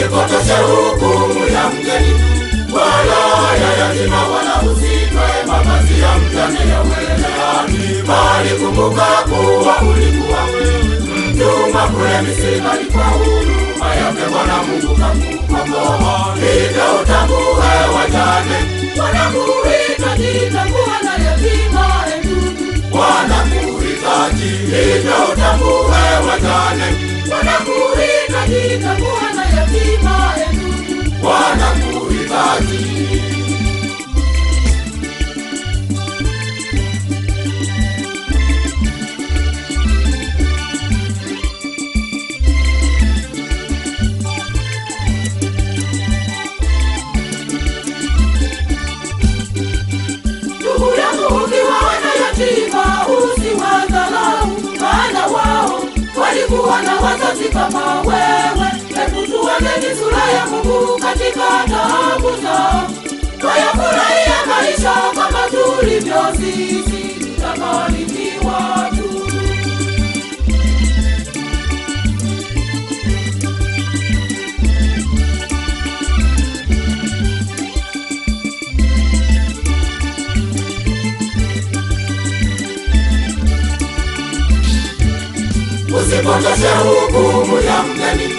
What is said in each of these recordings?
Usipotoshe hukumu ya mgeni, wala ya yatima, wala usitwae mavazi ya mjane yawe rehani. Bali kumbuka kuwa ulikuwa mtumwa kule Misri, bali kwa huruma yake Bwana Mungu kakukomboa. Hivyo utambue wajane, wanakuhitaji, tambua na yatima ndugu, wanakuhitaji. Hivyo utambue wajane, wanakuhitaji, tambua na yatima ndugu, wanakuhitaji. Usiwadharau, maana wao walikuwa na wazazi kama wewe. Hebu tuangalie sura ya Mungu katika taabu zao, tuyafurahie maisha kama tulivyo sisi, tutabarikiwa tu. Usipotoshe hukumu ya mgeni,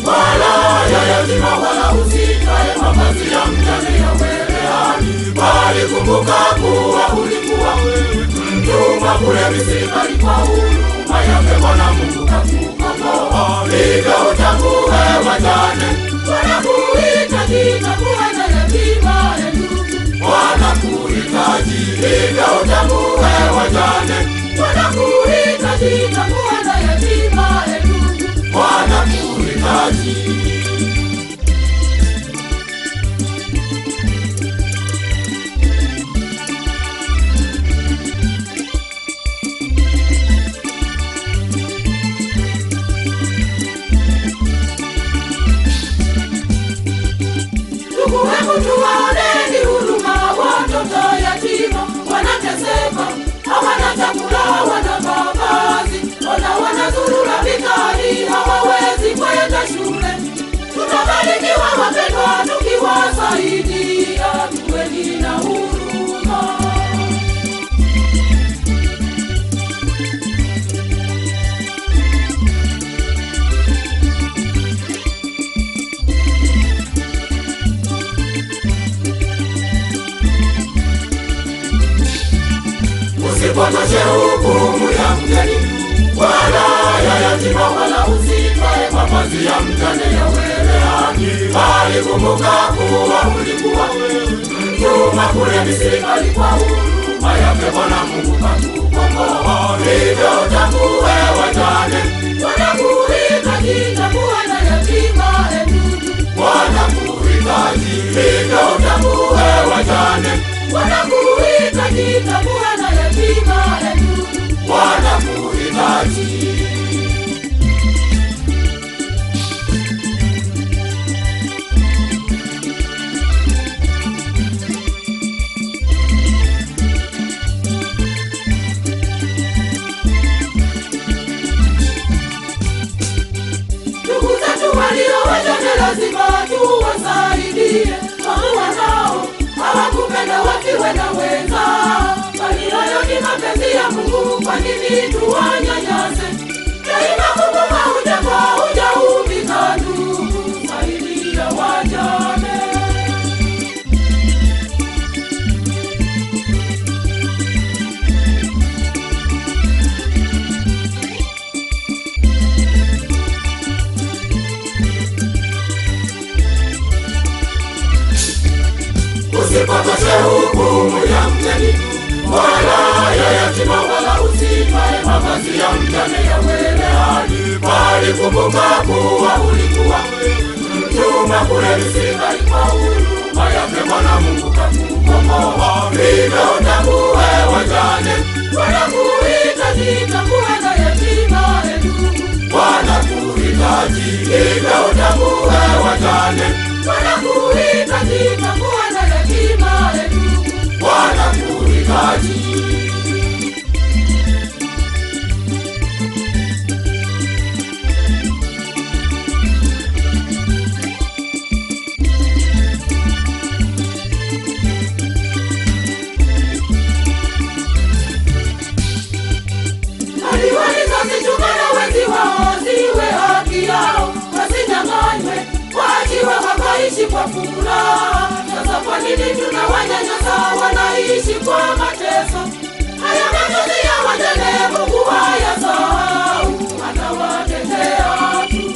wala ya yatima, wala usitwae mavazi ya mjane yawe rehani. Bali kumbuka kuwa ulikuwa mtumwa kule Misri, bali kwa huruma yake Bwana Mungu kakukomboa. Hivyo utambue wajane, wanakuhitaji, tambua na yatima ndugu, wanakuhitaji. Hivyo utambue wajane, wanakuhitaji, tambua na yatima ndugu, wanakuhitaji. Ndugu wangu, tuwaoneni huruma watoto yatima, wanateseka, hawana chakula, hawana mavazi, wanazurura mitaani, hawawezi kwenda shule. Tutabarikiwa wapendwa tukiwasaidia, tuweni na huruma. Usipotoshe hukumu ya mgeni, wala ya yatima, wala usitwae mavazi ya mjane yawe rehani. Bali kumbuka kuwa ulikuwa mtumwa kule Misri, bali kwa huruma yake Bwana Mungu kakukomboa. Hivyo utambue wajane, wanakuhitaji, tambua na yatima ndugu, wanakuhitaji. Hivyo utambue wajane, wanakuhitaji, tambua na yatima ndugu, wanakuhitaji. Ndugu zetu walio wajane lazima tuwasaidie, maana nao hawakupenda wakiwe na wenzao, bali hayo ni mapenzi ya Mungu. Kwa nini tuwanyanyase? Daima Mungu haujengwa, hujaumbika ndugu, saidia wajane. Usipotoshe hukumu ya mgeni, wala ya yatima, wala usitwae mavazi ya mjane yawe rehani. Bali kumbuka kuwa ulikuwa mtumwa kule Misri, bali kwa huruma yake Bwana Mungu kakukomboa. Hivyo utambue wajane, wanakuhitaji, tambua na yatima ndugu, wanakuhitaji. Hivyo utambue wajane, wanakuhitaji, tambua na yatima ndugu, wanakuhitaji. wanaishi kwa mateso. Haya machozi ya wajane Mungu hayasahau, atawatetea tu.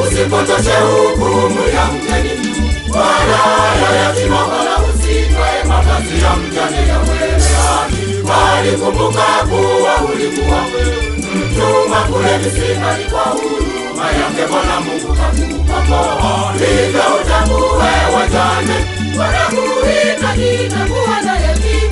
Usipotoshe hukumu ya mjane, wala ya yatima, wala usitwae mavazi ya mjane ya mwerehani. Bali kumbuka kuwa ulikuwa mtumwa kule Misri, kwa huruma yake Bwana Mungu kakukomboa. Hivyo utambue wajane wanakuhitaji na kuwa na yatima.